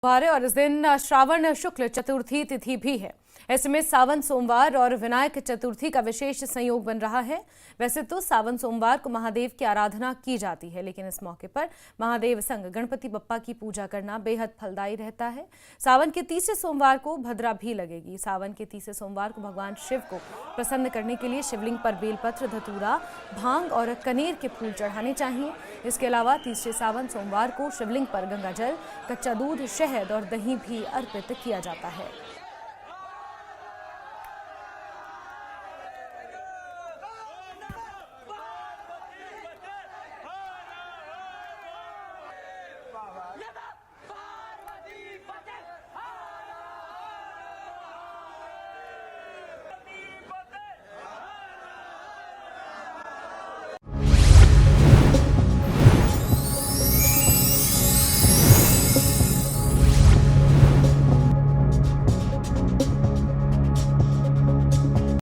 और इस दिन श्रावण शुक्ल चतुर्थी तिथि भी है। ऐसे में सावन सोमवार और विनायक चतुर्थी का विशेष संयोग बन रहा है। वैसे तो सावन सोमवार को महादेव की आराधना की जाती है, लेकिन इस मौके पर महादेव संग गणपति बप्पा की पूजा करना बेहद फलदायी रहता है। सावन के तीसरे सोमवार को भद्रा भी लगेगी। सावन के तीसरे सोमवार को भगवान शिव को प्रसन्न करने के लिए शिवलिंग पर बेलपत्र, धतूरा, भांग और कनेर के फूल चढ़ाने चाहिए। इसके अलावा तीसरे सावन सोमवार को शिवलिंग पर गंगाजल, कच्चा दूध, शहद और दही भी अर्पित किया जाता है।